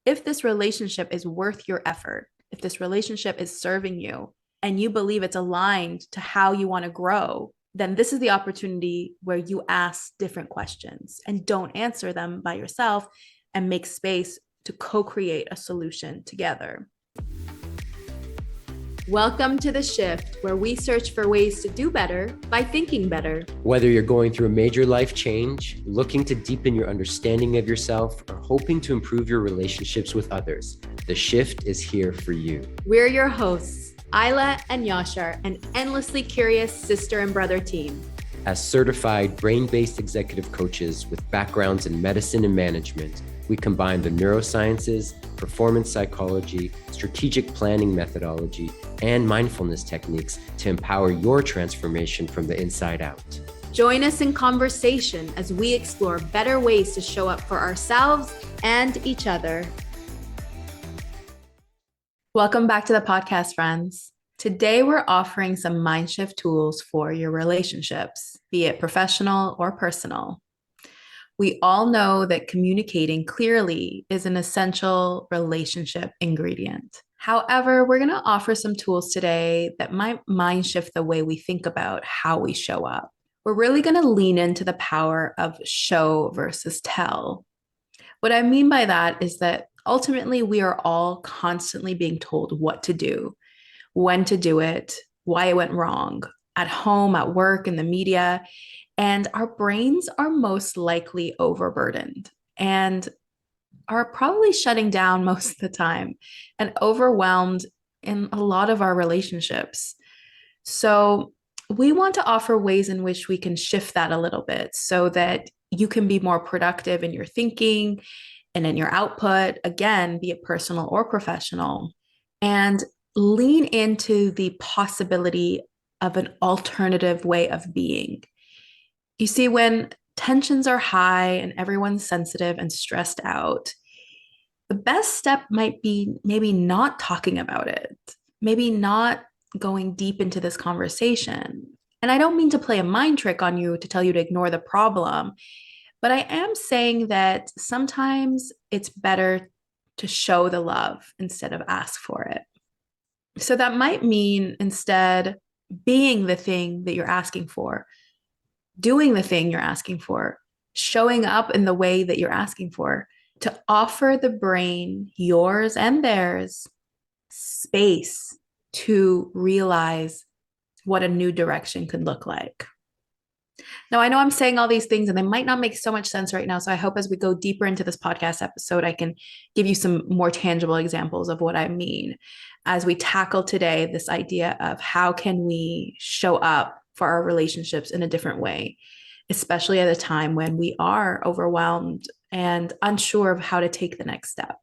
If this relationship is worth your effort, if this relationship is serving you, and you believe it's aligned to how you want to grow, then this is the opportunity where you ask different questions and don't answer them by yourself and make space to co-create a solution together. Welcome to The Shift, where we search for ways to do better by thinking better. Whether you're going through a major life change, looking to deepen your understanding of yourself, or hoping to improve your relationships with others, The Shift is here for you. We're your hosts, Isla and Yashar, an endlessly curious sister and brother team. As certified brain-based executive coaches with backgrounds in medicine and management, we combine the neurosciences, performance psychology, strategic planning methodology, and mindfulness techniques to empower your transformation from the inside out. Join us in conversation as we explore better ways to show up for ourselves and each other. Welcome back to the podcast, friends. Today, we're offering some MindShift tools for your relationships, be it professional or personal. We all know that communicating clearly is an essential relationship ingredient. However, we're going to offer some tools today that might mind shift the way we think about how we show up. We're really going to lean into the power of show versus tell. What I mean by that is that ultimately we are all constantly being told what to do, when to do it, why it went wrong, at home, at work, in the media. And our brains are most likely overburdened and are probably shutting down most of the time and overwhelmed in a lot of our relationships. So we want to offer ways in which we can shift that a little bit so that you can be more productive in your thinking and in your output, again, be it personal or professional, and lean into the possibility of an alternative way of being. You see, when tensions are high and everyone's sensitive and stressed out, the best step might be maybe not talking about it, maybe not going deep into this conversation. And I don't mean to play a mind trick on you to tell you to ignore the problem, but I am saying that sometimes it's better to show the love instead of ask for it. So that might mean instead being the thing that you're asking for, doing the thing you're asking for, showing up in the way that you're asking for, to offer the brain, yours and theirs, space to realize what a new direction could look like. Now, I know I'm saying all these things and they might not make so much sense right now. So I hope as we go deeper into this podcast episode, I can give you some more tangible examples of what I mean as we tackle today this idea of how can we show up for our relationships in a different way, especially at a time when we are overwhelmed and unsure of how to take the next step.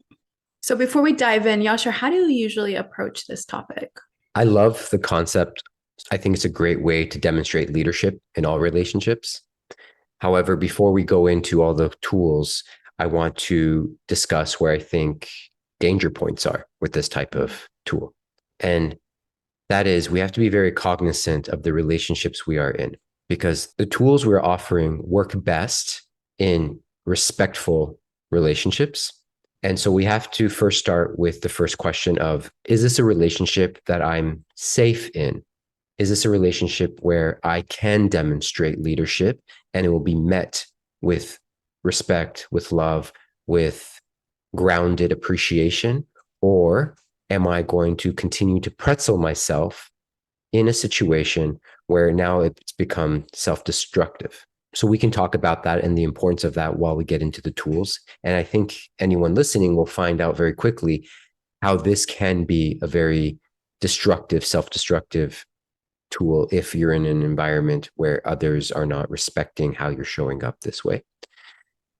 So before we dive in, Yashar, how do you usually approach this topic? I love the concept. I think it's a great way to demonstrate leadership in all relationships. However, before we go into all the tools, I want to discuss where I think danger points are with this type of tool. And that is, we have to be very cognizant of the relationships we are in, because the tools we're offering work best in respectful relationships. And so we have to first start with the first question of, is this a relationship that I'm safe in? Is this a relationship where I can demonstrate leadership and it will be met with respect, with love, with grounded appreciation? Or am I going to continue to pretzel myself in a situation where now it's become self-destructive? So we can talk about that and the importance of that while we get into the tools. And I think anyone listening will find out very quickly how this can be a very destructive, self-destructive tool if you're in an environment where others are not respecting how you're showing up this way.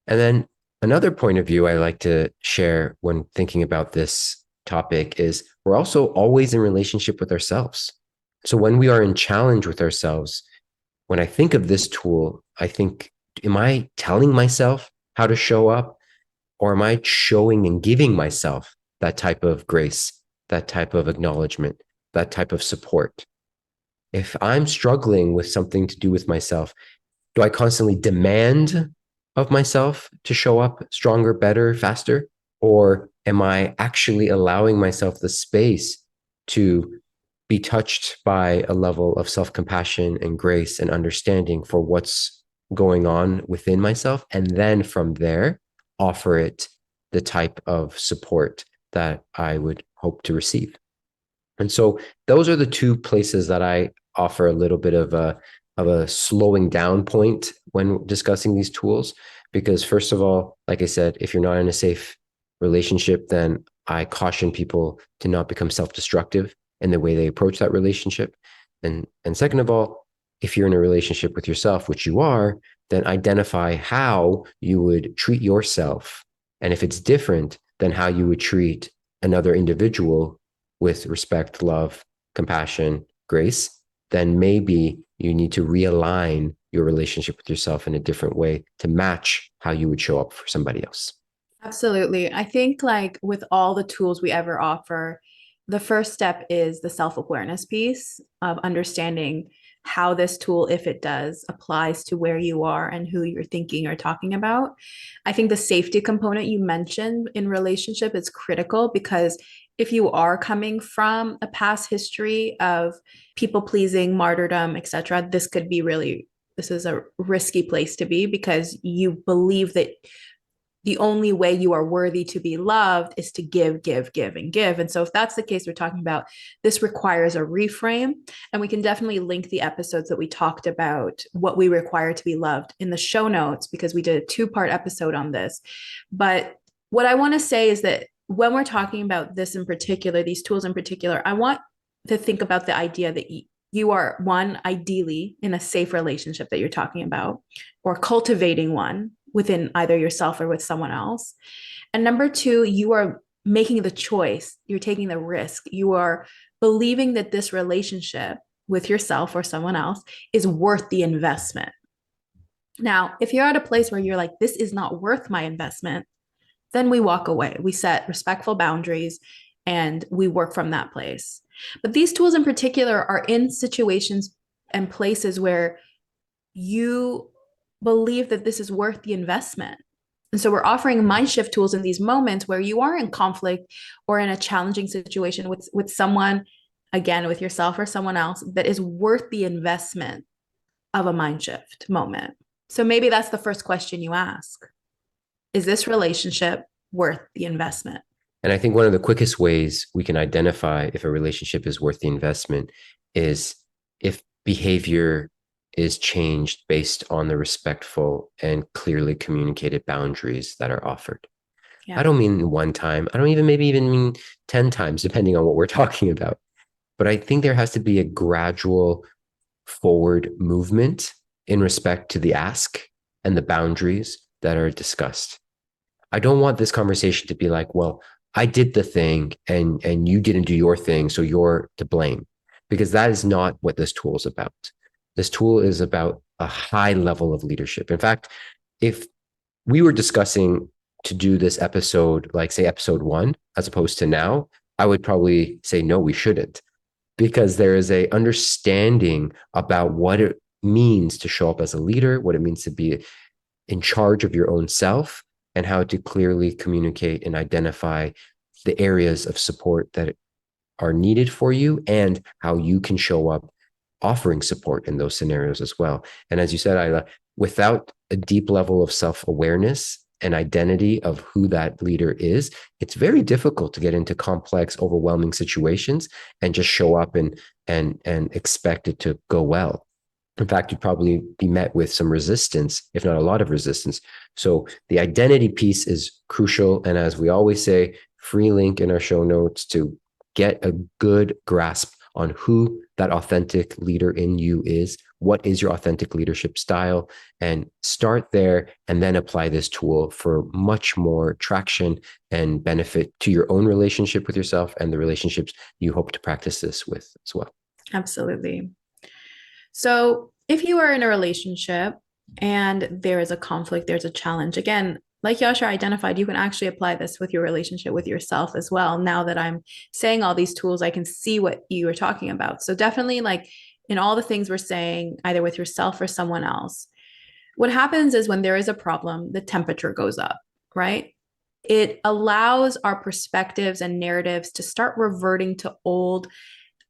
And then another point of view I like to share when thinking about this topic is we're also always in relationship with ourselves. So when we are in challenge with ourselves, when I think of this tool, I think, am I telling myself how to show up, or am I showing and giving myself that type of grace, that type of acknowledgement, that type of support? If I'm struggling with something to do with myself, do I constantly demand of myself to show up stronger, better, faster? Or Am I actually allowing myself the space to be touched by a level of self-compassion and grace and understanding for what's going on within myself? And then from there, offer it the type of support that I would hope to receive. And so those are the two places that I offer a little bit of a slowing down point when discussing these tools. Because first of all, like I said, if you're not in a safe relationship, then I caution people to not become self-destructive in the way they approach that relationship. And second of all, if you're in a relationship with yourself, which you are, then identify how you would treat yourself. And if it's different than how you would treat another individual with respect, love, compassion, grace, then maybe you need to realign your relationship with yourself in a different way to match how you would show up for somebody else. Absolutely. I think like with all the tools we ever offer, the first step is the self-awareness piece of understanding how this tool, if it does, applies to where you are and who you're thinking or talking about. I think the safety component you mentioned in relationship is critical because if you are coming from a past history of people pleasing, martyrdom, etc., this is a risky place to be because you believe that the only way you are worthy to be loved is to give, give, give, and give. And so, if that's the case, we're talking about this requires a reframe. And we can definitely link the episodes that we talked about what we require to be loved in the show notes because we did a 2-part episode on this. But what I want to say is that when we're talking about this in particular, these tools in particular, I want to think about the idea that you are one, ideally in a safe relationship that you're talking about, or cultivating one within either yourself or with someone else. And number two, you are making the choice, you're taking the risk, you are believing that this relationship with yourself or someone else is worth the investment. Now, if you're at a place where you're like, this is not worth my investment, then we walk away. We set respectful boundaries and we work from that place. But these tools in particular are in situations and places where you believe that this is worth the investment. And so we're offering mind shift tools in these moments where you are in conflict or in a challenging situation with someone, again, with yourself or someone else, that is worth the investment of a mind shift moment. So maybe that's the first question you ask. Is this relationship worth the investment? And I think one of the quickest ways we can identify if a relationship is worth the investment is if behavior is changed based on the respectful and clearly communicated boundaries that are offered. Yeah. I don't mean one time. I don't even maybe even mean 10 times, depending on what we're talking about. But I think there has to be a gradual forward movement in respect to the ask and the boundaries that are discussed. I don't want this conversation to be like, well, I did the thing and you didn't do your thing, so you're to blame. Because that is not what this tool is about. This tool is about a high level of leadership. In fact, if we were discussing to do this episode, like say episode 1, as opposed to now, I would probably say, no, we shouldn't. Because there is a understanding about what it means to show up as a leader, what it means to be in charge of your own self, and how to clearly communicate and identify the areas of support that are needed for you and how you can show up offering support in those scenarios as well. And as you said, Isla, without a deep level of self-awareness and identity of who that leader is, it's very difficult to get into complex, overwhelming situations and just show up and expect it to go well. In fact, you'd probably be met with some resistance, if not a lot of resistance. So the identity piece is crucial. And as we always say, free link in our show notes to get a good grasp on who that authentic leader in you is. What is your authentic leadership style? And start there and then apply this tool for much more traction and benefit to your own relationship with yourself and the relationships you hope to practice this with as well. Absolutely. So if you are in a relationship and there is a conflict, there's a challenge, again, like Yasha identified, you can actually apply this with your relationship with yourself as well. Now that I'm saying all these tools, I can see what you were talking about. So definitely like in all the things we're saying, either with yourself or someone else, what happens is when there is a problem, the temperature goes up, right? It allows our perspectives and narratives to start reverting to old,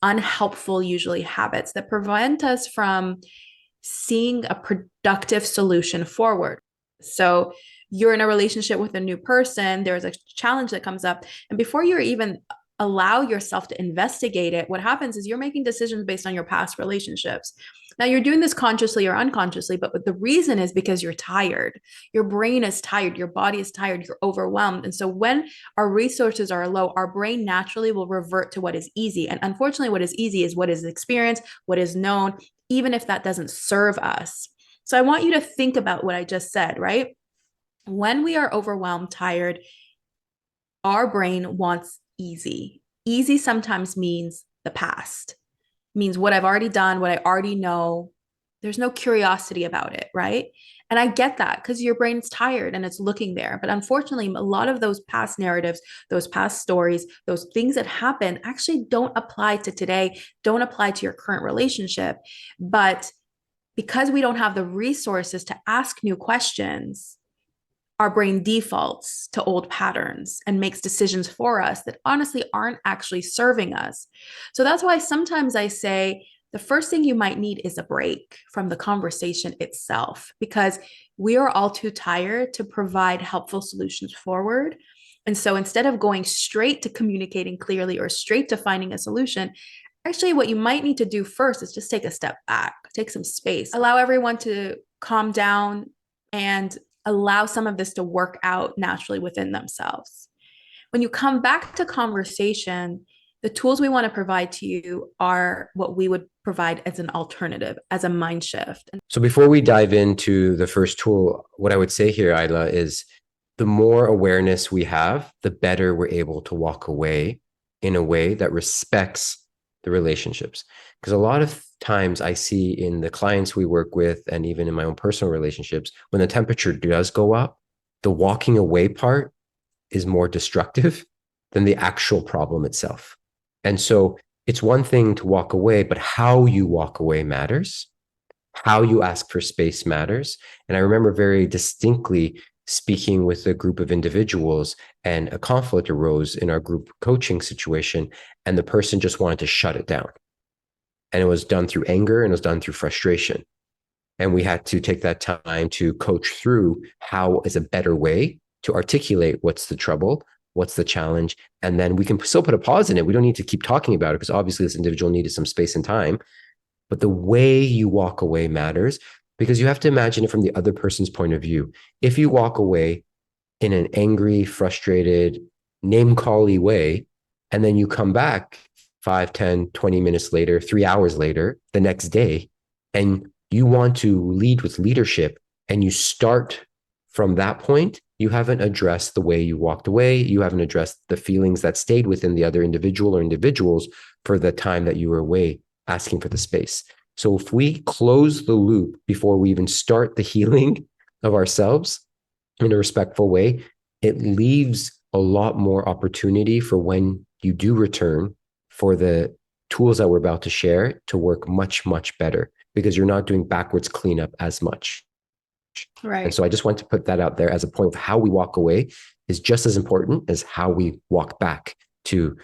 unhelpful, usually habits that prevent us from seeing a productive solution forward. So you're in a relationship with a new person, there's a challenge that comes up, and before you're even allow yourself to investigate it, what happens is you're making decisions based on your past relationships. Now you're doing this consciously or unconsciously, but the reason is because you're tired. Your brain is tired, your body is tired, you're overwhelmed. And so when our resources are low, our brain naturally will revert to what is easy. And unfortunately, what is easy is what is experienced, what is known, even if that doesn't serve us. So I want you to think about what I just said, right? When we are overwhelmed, tired, our brain wants easy. Easy sometimes means the past, means what I've already done, what I already know. There's no curiosity about it, right? And I get that because your brain's tired and it's looking there. But unfortunately, a lot of those past narratives, those past stories, those things that happen actually don't apply to today, don't apply to your current relationship. But because we don't have the resources to ask new questions, our brain defaults to old patterns and makes decisions for us that honestly aren't actually serving us. So that's why sometimes I say the first thing you might need is a break from the conversation itself, because we are all too tired to provide helpful solutions forward. And so instead of going straight to communicating clearly or straight to finding a solution, actually, what you might need to do first is just take a step back, take some space, allow everyone to calm down and allow some of this to work out naturally within themselves. When you come back to conversation, the tools we want to provide to you are what we would provide as an alternative, as a mind shift. So before we dive into the first tool, what I would say here, Isla, is the more awareness we have, the better we're able to walk away in a way that respects the relationships. Because a lot of times I see in the clients we work with, and even in my own personal relationships, when the temperature does go up, the walking away part is more destructive than the actual problem itself. And so it's one thing to walk away, but how you walk away matters. How you ask for space matters. And I remember very distinctly speaking with a group of individuals, and a conflict arose in our group coaching situation, and the person just wanted to shut it down. And it was done through anger, and it was done through frustration. And we had to take that time to coach through how is a better way to articulate what's the trouble, what's the challenge, and then we can still put a pause in it. We don't need to keep talking about it because obviously this individual needed some space and time. But the way you walk away matters, because you have to imagine it from the other person's point of view. If you walk away in an angry, frustrated, name-call-y way, and then you come back 5, 10, 20 minutes later, 3 hours later, the next day, and you want to lead with leadership, and you start from that point, you haven't addressed the way you walked away. You haven't addressed the feelings that stayed within the other individual or individuals for the time that you were away asking for the space. So if we close the loop before we even start the healing of ourselves in a respectful way, it leaves a lot more opportunity for when you do return for the tools that we're about to share to work much, much better, because you're not doing backwards cleanup as much. Right. And so I just want to put that out there as a point of how we walk away is just as important as how we walk back to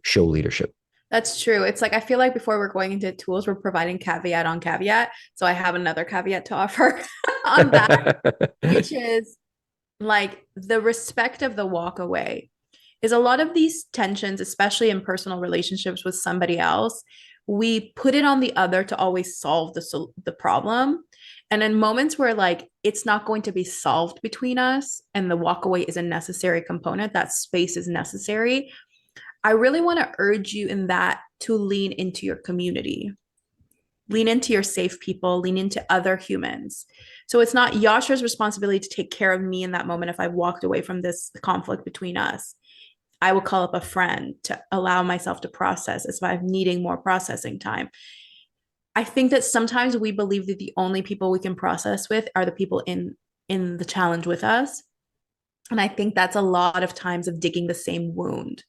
show leadership. That's true. It's like, I feel like before we're going into tools, we're providing caveat on caveat. So I have another caveat to offer on that, which is like the respect of the walk away is a lot of these tensions, especially in personal relationships with somebody else. We put it on the other to always solve the problem. And in moments where like it's not going to be solved between us and the walk away is a necessary component, that space is necessary. I really want to urge you in that to lean into your community, lean into your safe people, lean into other humans. So it's not Yasha's responsibility to take care of me in that moment if I walked away from this conflict between us. I will call up a friend to allow myself to process if I'm needing more processing time. I think that sometimes we believe that the only people we can process with are the people in the challenge with us. And I think that's a lot of times of digging the same wound.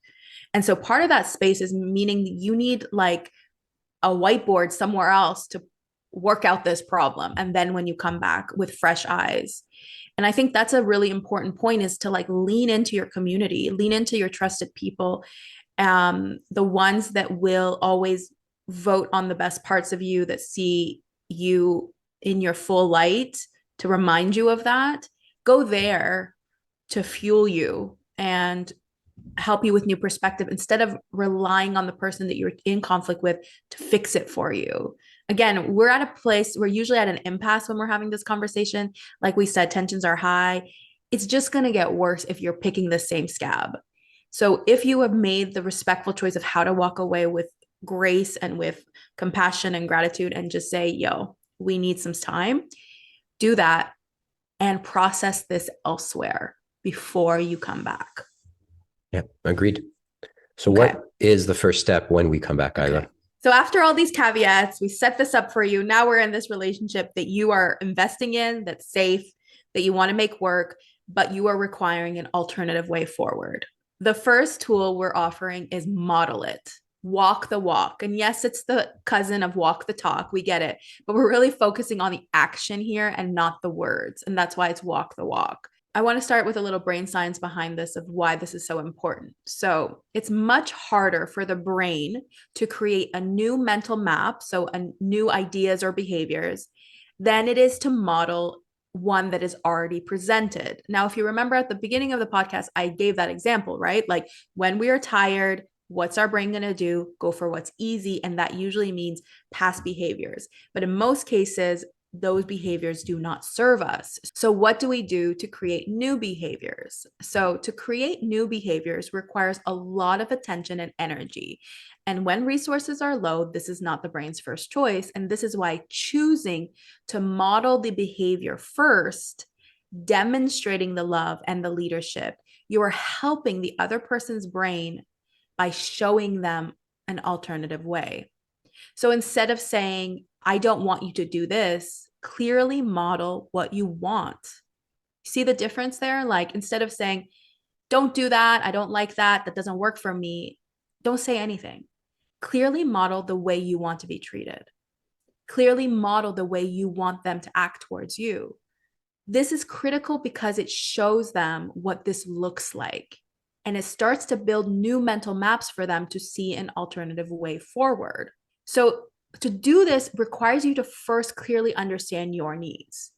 And so part of that space is meaning you need like a whiteboard somewhere else to work out this problem. And then when you come back with fresh eyes. And I think that's a really important point, is to like lean into your community, lean into your trusted people, the ones that will always vote on the best parts of you, that see you in your full light, to remind you of that. Go there to fuel you and help you with new perspective, instead of relying on the person that you're in conflict with to fix it for you. Again, we're at a place, we're usually at an impasse when we're having this conversation. Like we said, tensions are high. It's just going to get worse if you're picking the same scab. So if you have made the respectful choice of how to walk away with grace and with compassion and gratitude, and just say, yo, we need some time, do that and process this elsewhere before you come back. Yeah, agreed. So Okay. what is the first step when we come back, Isla? Okay. So after all these caveats, we set this up for you. Now we're in this relationship that you are investing in, that's safe, that you want to make work, but you are requiring an alternative way forward. The first tool we're offering is model it. Walk the walk. And yes, it's the cousin of walk the talk. We get it. But we're really focusing on the action here and not the words. And that's why it's walk the walk. I want to start with a little brain science behind this, of why this is so important. So it's much harder for the brain to create a new mental map, so a new ideas or behaviors, than it is to model one that is already presented. Now, if you remember at the beginning of the podcast, I gave that example, right? Like when we are tired, what's our brain going to do? Go for what's easy. And that usually means past behaviors. But in most cases, those behaviors do not serve us. So what do we do to create new behaviors? So to create new behaviors requires a lot of attention and energy. And when resources are low, this is not the brain's first choice. And this is why choosing to model the behavior first, demonstrating the love and the leadership, you are helping the other person's brain by showing them an alternative way. So instead of saying, I don't want you to do this, clearly model what you want. See the difference there? Like instead of saying, don't do that, I don't like that, that doesn't work for me, don't say anything. Clearly model the way you want to be treated. Clearly model the way you want them to act towards you. This is critical because it shows them what this looks like. And it starts to build new mental maps for them to see an alternative way forward. So to do this requires you to first clearly understand your needs.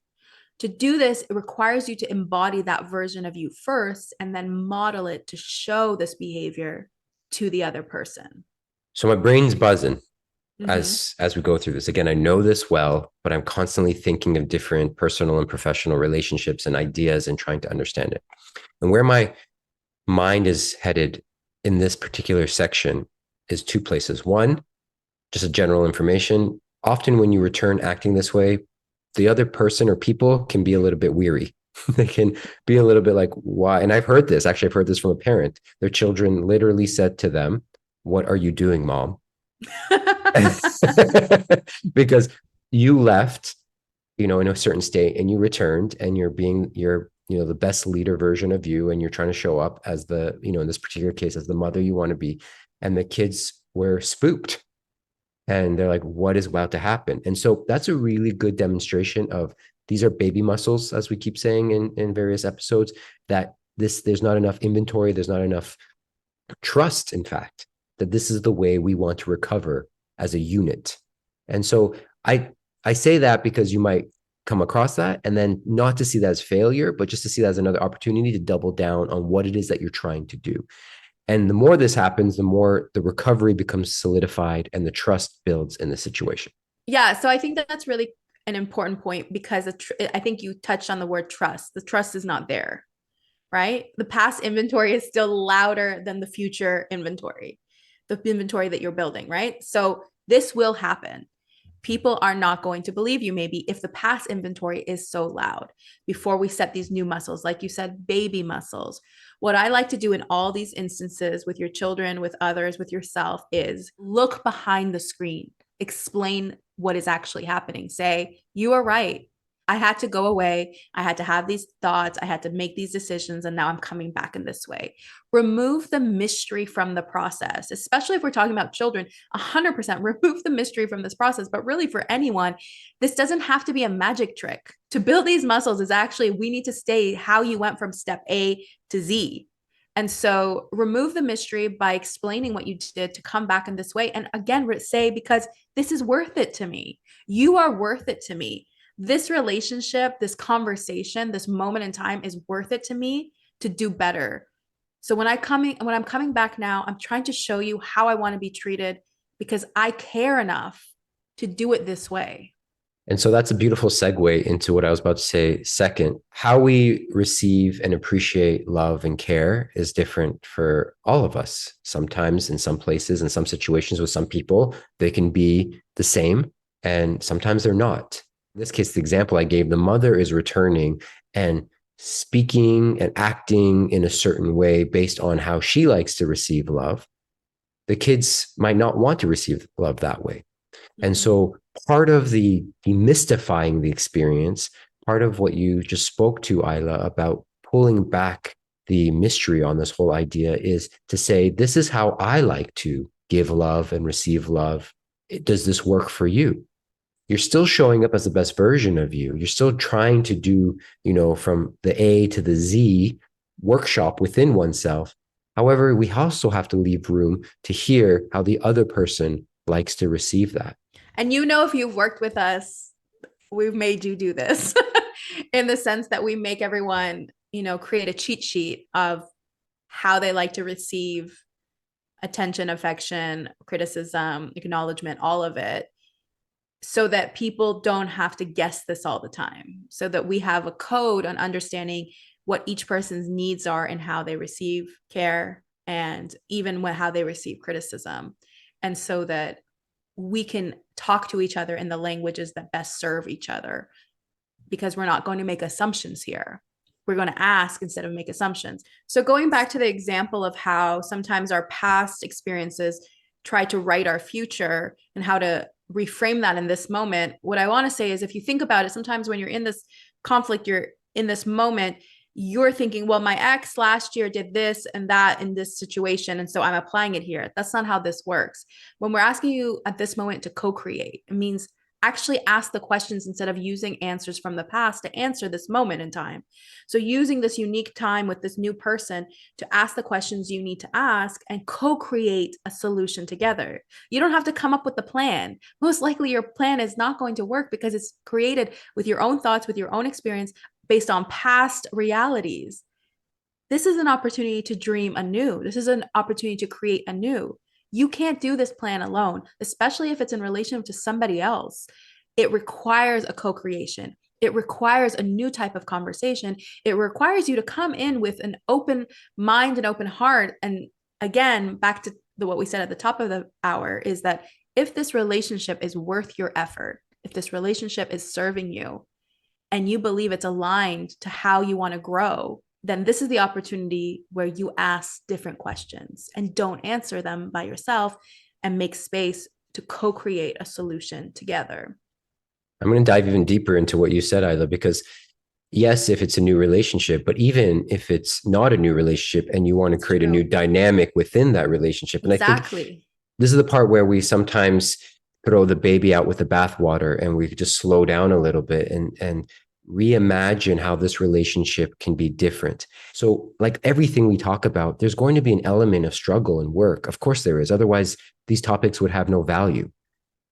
To do this, it requires you to embody that version of you first and then model it to show this behavior to the other person. So my brain's buzzing Mm-hmm. as we go through this. Again, I know this well, but I'm constantly thinking of different personal and professional relationships and ideas and trying to understand it. And where my mind is headed in this particular section is two places. One, just a general information. Often when you return acting this way, the other person or people can be a little bit weary. They can be a little bit like, why? And I've heard this, actually, I've heard this from a parent. Their children literally said to them, what are you doing, mom? Because you left, in a certain state and you returned and you're the best leader version of you. And you're trying to show up as in this particular case, as the mother you want to be. And the kids were spooked and they're like, what is about to happen? And so that's a really good demonstration of, these are baby muscles, as we keep saying in various episodes, that there's not enough inventory. There's not enough trust, in fact, that this is the way we want to recover as a unit. And so I say that because you might come across that, and then not to see that as failure, but just to see that as another opportunity to double down on what it is that you're trying to do. And the more this happens, the more the recovery becomes solidified and the trust builds in the situation. Yeah, so I think that's really an important point, because I think you touched on the word trust. The trust is not there, right? The past inventory is still louder than the future inventory, the inventory that you're building, right? So this will happen. People are not going to believe you, maybe, if the past inventory is so loud before we set these new muscles, like you said, baby muscles. What I like to do in all these instances with your children, with others, with yourself, is look behind the screen, explain what is actually happening. Say, you are right. I had to go away. I had to have these thoughts. I had to make these decisions. And now I'm coming back in this way. Remove the mystery from the process, especially if we're talking about children. 100% remove the mystery from this process. But really, for anyone, this doesn't have to be a magic trick. To build these muscles is actually, we need to stay how you went from step A to Z. And so remove the mystery by explaining what you did to come back in this way. And again, say, because this is worth it to me. You are worth it to me. This relationship, this conversation, this moment in time is worth it to me to do better. So when I'm coming back now, I'm trying to show you how I want to be treated because I care enough to do it this way. And so that's a beautiful segue into what I was about to say second. How we receive and appreciate love and care is different for all of us. Sometimes in some places, in some situations with some people, they can be the same, and sometimes they're not. In this case, the example I gave, the mother is returning and speaking and acting in a certain way based on how she likes to receive love. The kids might not want to receive love that way. And so part of the demystifying the experience, part of what you just spoke to, Isla, about pulling back the mystery on this whole idea is to say, this is how I like to give love and receive love. Does this work for you? You're still showing up as the best version of you. You're still trying to do, from the A to the Z workshop within oneself. However, we also have to leave room to hear how the other person likes to receive that. And if you've worked with us, we've made you do this in the sense that we make everyone, create a cheat sheet of how they like to receive attention, affection, criticism, acknowledgement, all of it, so that people don't have to guess this all the time, so that we have a code on understanding what each person's needs are and how they receive care and even how they receive criticism. And so that we can talk to each other in the languages that best serve each other, because we're not going to make assumptions here. We're going to ask instead of make assumptions. So going back to the example of how sometimes our past experiences try to write our future and how to reframe that in this moment, what I want to say is, if you think about it, sometimes when you're in this conflict, you're in this moment, you're thinking, well, my ex last year did this and that in this situation, and so I'm applying it here. That's not how this works. When we're asking you at this moment to co-create, it means actually ask the questions instead of using answers from the past to answer this moment in time. So using this unique time with this new person to ask the questions you need to ask and co-create a solution together. You don't have to come up with the plan. Most likely your plan is not going to work because it's created with your own thoughts, with your own experience, based on past realities. This is an opportunity to dream anew. This is an opportunity to create anew. You can't do this plan alone, especially if it's in relation to somebody else. It requires a co-creation. It requires a new type of conversation. It requires you to come in with an open mind and open heart. And again, back to what we said at the top of the hour, is that if this relationship is worth your effort, if this relationship is serving you, and you believe it's aligned to how you want to grow, then this is the opportunity where you ask different questions and don't answer them by yourself, and make space to co-create a solution together. I'm going to dive even deeper into what you said, Isla, because yes, if it's a new relationship, but even if it's not a new relationship and you want to create a new dynamic within that relationship. And exactly. I think this is the part where we sometimes throw the baby out with the bathwater and we just slow down a little bit and reimagine how this relationship can be different. So like everything we talk about, there's going to be an element of struggle and work. Of course there is. Otherwise, these topics would have no value.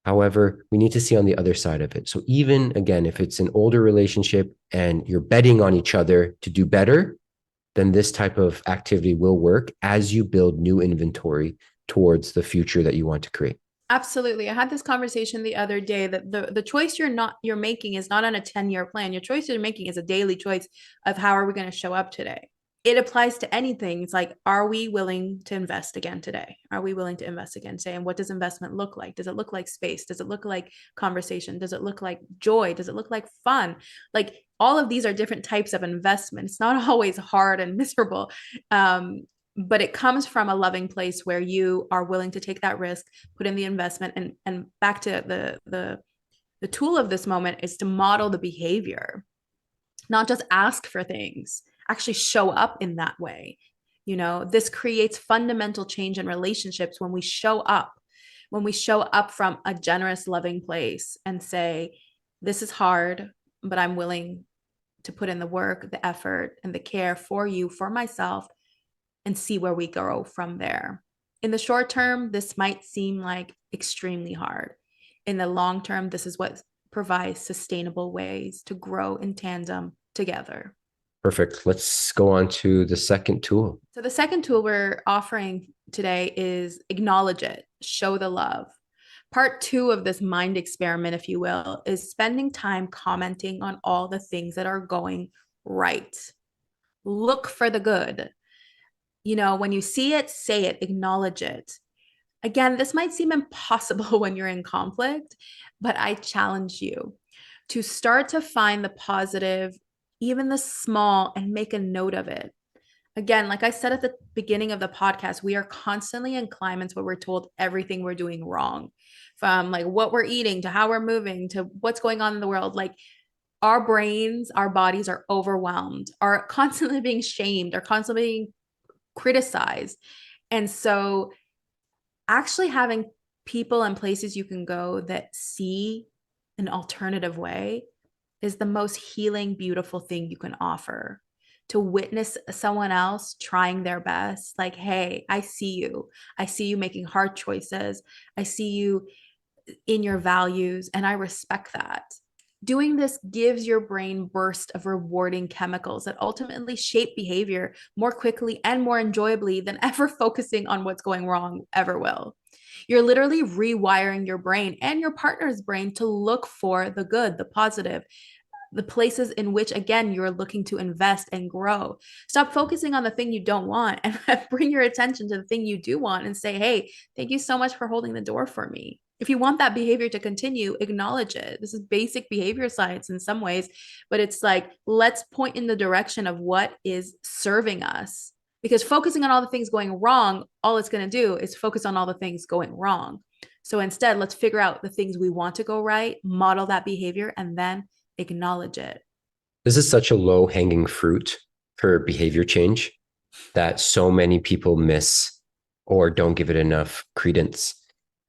However, we need to see on the other side of it. So even again, if it's an older relationship and you're betting on each other to do better, then this type of activity will work as you build new inventory towards the future that you want to create. Absolutely. I had this conversation the other day that the choice you're making is not on a 10-year plan. Your choice you're making is a daily choice of how are we going to show up today. It applies to anything. It's like, are we willing to invest again today? Are we willing to invest again today? And what does investment look like? Does it look like space? Does it look like conversation? Does it look like joy? Does it look like fun? Like all of these are different types of investment. It's not always hard and miserable. But it comes from a loving place where you are willing to take that risk, put in the investment, and back to the The tool of this moment is to model the behavior, not just ask for things, actually show up in that way. This creates fundamental change in relationships when we show up from a generous, loving place and say, this is hard, but I'm willing to put in the work, the effort, and the care for you, for myself, and see where we go from there. In the short term, this might seem like extremely hard. In the long term, this is what provides sustainable ways to grow in tandem together. Perfect. Let's go on to the second tool. So, the second tool we're offering today is acknowledge it, show the love. Part 2 of this mind experiment, if you will, is spending time commenting on all the things that are going right. Look for the good. When you see it, say it, acknowledge it. Again, this might seem impossible when you're in conflict, but I challenge you to start to find the positive, even the small, and make a note of it. Again, like I said at the beginning of the podcast, we are constantly in climates where we're told everything we're doing wrong, from like what we're eating to how we're moving to what's going on in the world. Like our brains, our bodies are overwhelmed, are constantly being shamed, are constantly being criticized. And so actually having people and places you can go that see an alternative way is the most healing, beautiful thing you can offer. To witness someone else trying their best, like, hey, I see you. I see you making hard choices. I see you in your values, and I respect that. Doing this gives your brain bursts of rewarding chemicals that ultimately shape behavior more quickly and more enjoyably than ever focusing on what's going wrong ever will. You're literally rewiring your brain and your partner's brain to look for the good, the positive, the places in which, again, you're looking to invest and grow. Stop focusing on the thing you don't want and bring your attention to the thing you do want and say, hey, thank you so much for holding the door for me. If you want that behavior to continue, acknowledge it. This is basic behavior science in some ways, but it's like, let's point in the direction of what is serving us. Because focusing on all the things going wrong, all it's going to do is focus on all the things going wrong. So instead, let's figure out the things we want to go right, model that behavior, and then acknowledge it. This is such a low hanging fruit for behavior change that so many people miss or don't give it enough credence.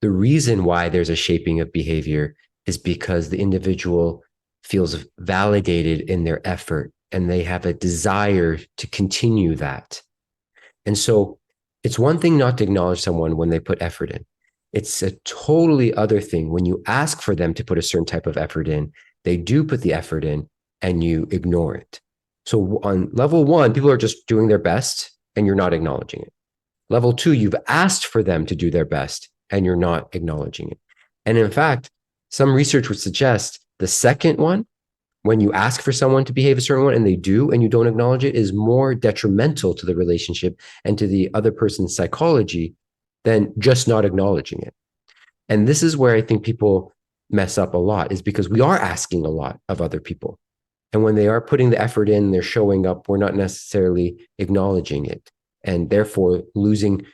The reason why there's a shaping of behavior is because the individual feels validated in their effort and they have a desire to continue that. And so it's one thing not to acknowledge someone when they put effort in. It's a totally other thing when you ask for them to put a certain type of effort in, they do put the effort in and you ignore it. So on level 1, people are just doing their best and you're not acknowledging it. Level 2, you've asked for them to do their best and you're not acknowledging it. And in fact, some research would suggest the second one, when you ask for someone to behave a certain way and they do, and you don't acknowledge it, is more detrimental to the relationship and to the other person's psychology than just not acknowledging it. And this is where I think people mess up a lot, is because we are asking a lot of other people. And when they are putting the effort in, they're showing up, we're not necessarily acknowledging it, and therefore losing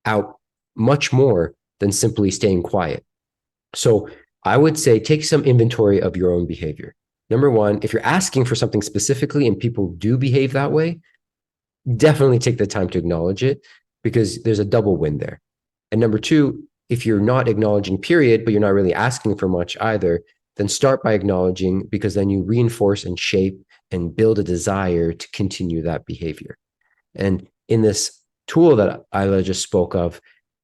out much more than simply staying quiet. So I would say take some inventory of your own behavior. Number 1, if you're asking for something specifically and people do behave that way, definitely take the time to acknowledge it, because there's a double win there. And number 2, if you're not acknowledging, period, but you're not really asking for much either, then start by acknowledging, because then you reinforce and shape and build a desire to continue that behavior. And in this tool that Isla just spoke of,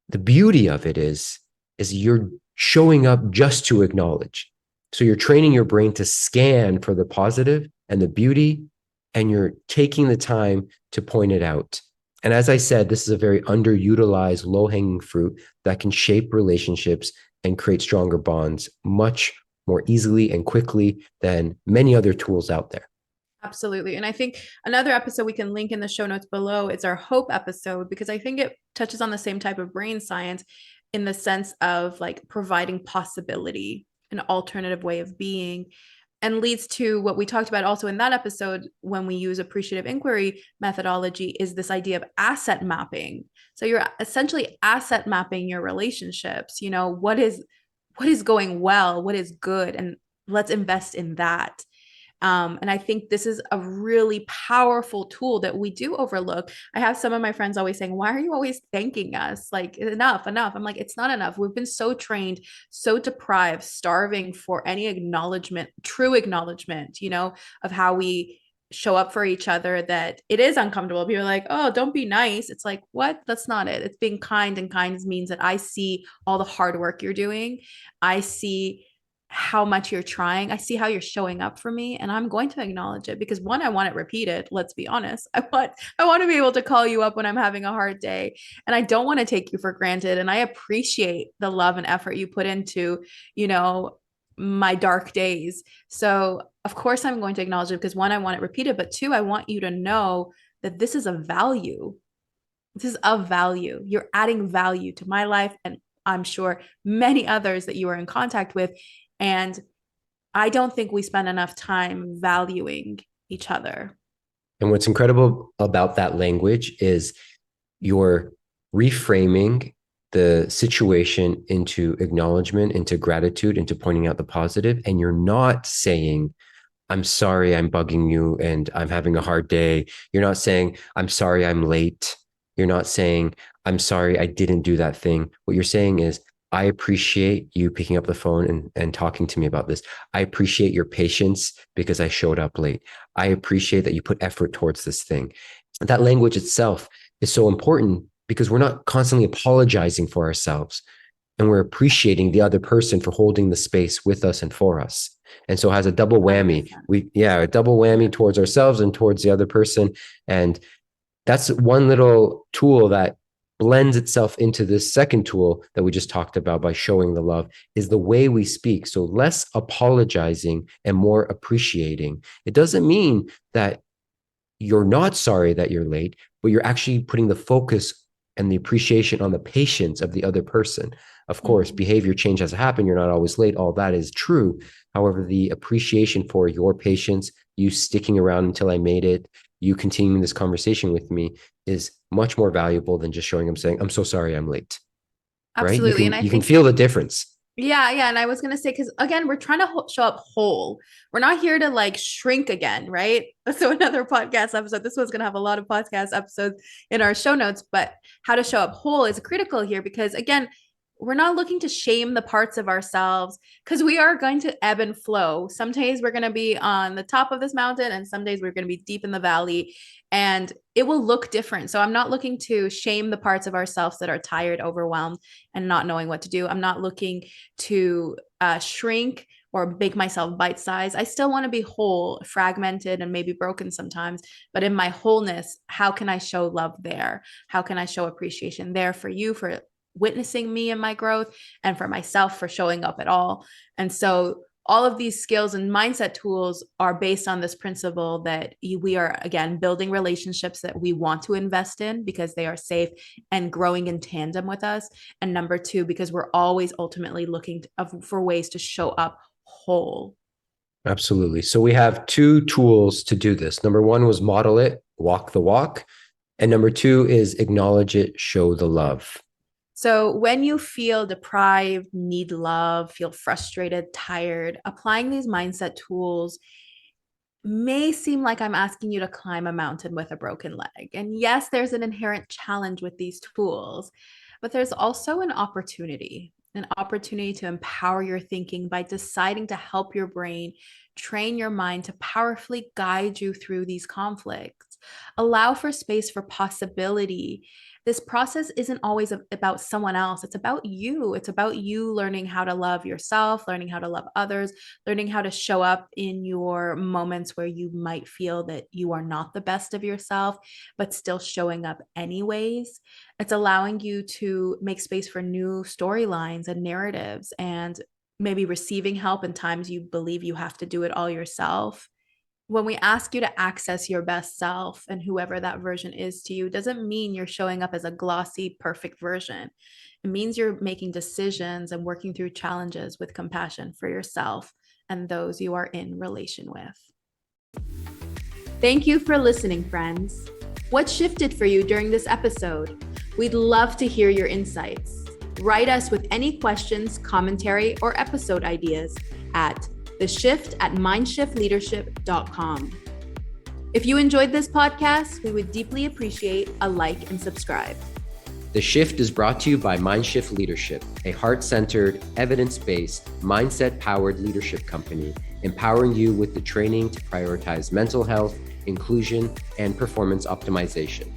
the beauty of it is you're showing up just to acknowledge. So you're training your brain to scan for the positive and the beauty, and you're taking the time to point it out. And as I said, this is a very underutilized, low-hanging fruit that can shape relationships and create stronger bonds much more easily and quickly than many other tools out there. Absolutely. And I think another episode we can link in the show notes below, it's our hope episode, because I think it touches on the same type of brain science in the sense of like providing possibility, an alternative way of being, and leads to what we talked about also in that episode when we use appreciative inquiry methodology, is this idea of asset mapping. So you're essentially asset mapping your relationships. What is what is going well, what is good, and let's invest in that. And I think this is a really powerful tool that we do overlook. I have some of my friends always saying, why are you always thanking us? Like, enough, enough. I'm like, it's not enough. We've been so trained, so deprived, starving for any acknowledgement, true acknowledgement, of how we show up for each other, that it is uncomfortable. People are like, oh, don't be nice. It's like, what? That's not it. It's being kind. And kindness means that I see all the hard work you're doing. I see how much you're trying. I see how you're showing up for me, and I'm going to acknowledge it because, one, I want it repeated. Let's be honest. I want to be able to call you up when I'm having a hard day, and I don't want to take you for granted. And I appreciate the love and effort you put into, my dark days. So, of course, I'm going to acknowledge it because, one, I want it repeated, but two, I want you to know that this is a value. This is of value. You're adding value to my life, and I'm sure many others that you are in contact with. And I don't think we spend enough time valuing each other. And what's incredible about that language is you're reframing the situation into acknowledgement, into gratitude, into pointing out the positive. And you're not saying, I'm sorry I'm bugging you and I'm having a hard day. You're not saying, I'm sorry I'm late. You're not saying, I'm sorry I didn't do that thing. What you're saying is, I appreciate you picking up the phone and talking to me about this. I appreciate your patience because I showed up late. I appreciate that you put effort towards this thing. That language itself is so important because we're not constantly apologizing for ourselves, and we're appreciating the other person for holding the space with us and for us. And so it has a double whammy. 100%. A double whammy towards ourselves and towards the other person. And that's one little tool that blends itself into this second tool that we just talked about by showing the love, is the way we speak. So less apologizing and more appreciating. It doesn't mean that you're not sorry that you're late, but you're actually putting the focus and the appreciation on the patience of the other person. Of course, behavior change has happened. You're not always late. All that is true. However, the appreciation for your patience, you sticking around until I made it, you continuing this conversation with me, is much more valuable than just showing them saying, I'm so sorry I'm late. Right? Absolutely. And I You can think, feel the difference. yeah, yeah. And I was going to say, because again, we're trying to show up whole. We're not here to like shrink again, right? So, another podcast episode, this was going to have a lot of podcast episodes in our show notes, but how to show up whole is critical here because, again, we're not looking to shame the parts of ourselves because we are going to ebb and flow. Some days we're going to be on the top of this mountain, and some days we're going to be deep in the valley, and it will look different. So I'm not looking to shame the parts of ourselves that are tired, overwhelmed, and not knowing what to do. I'm not looking to shrink or make myself bite size. I still want to be whole, fragmented, and maybe broken sometimes. But in my wholeness, how can I show love there? How can I show appreciation there for you, for witnessing me and my growth, and for myself for showing up at all? And so all of these skills and mindset tools are based on this principle that we are, again, building relationships that we want to invest in because they are safe and growing in tandem with us. And number two, because we're always ultimately looking for ways to show up whole. Absolutely. So we have two tools to do this. Number one was model it, walk the walk. And number two is acknowledge it, show the love. So when you feel deprived, need love, feel frustrated, tired, applying these mindset tools may seem like I'm asking you to climb a mountain with a broken leg. And yes, there's an inherent challenge with these tools, but there's also an opportunity to empower your thinking by deciding to help your brain train your mind to powerfully guide you through these conflicts. Allow for space for possibility. This process isn't always about someone else. It's about you. It's about you learning how to love yourself, learning how to love others, learning how to show up in your moments where you might feel that you are not the best of yourself, but still showing up anyways. It's allowing you to make space for new storylines and narratives, and maybe receiving help in times you believe you have to do it all yourself. When we ask you to access your best self and whoever that version is to you, doesn't mean you're showing up as a glossy, perfect version. It means you're making decisions and working through challenges with compassion for yourself and those you are in relation with. Thank you for listening, friends. What shifted for you during this episode? We'd love to hear your insights. Write us with any questions, commentary, or episode ideas at theshift@mindshiftleadership.com. If you enjoyed this podcast, we would deeply appreciate a like and subscribe. The Shift is brought to you by MindShift Leadership, a heart-centered, evidence-based, mindset-powered leadership company, empowering you with the training to prioritize mental health, inclusion, and performance optimization.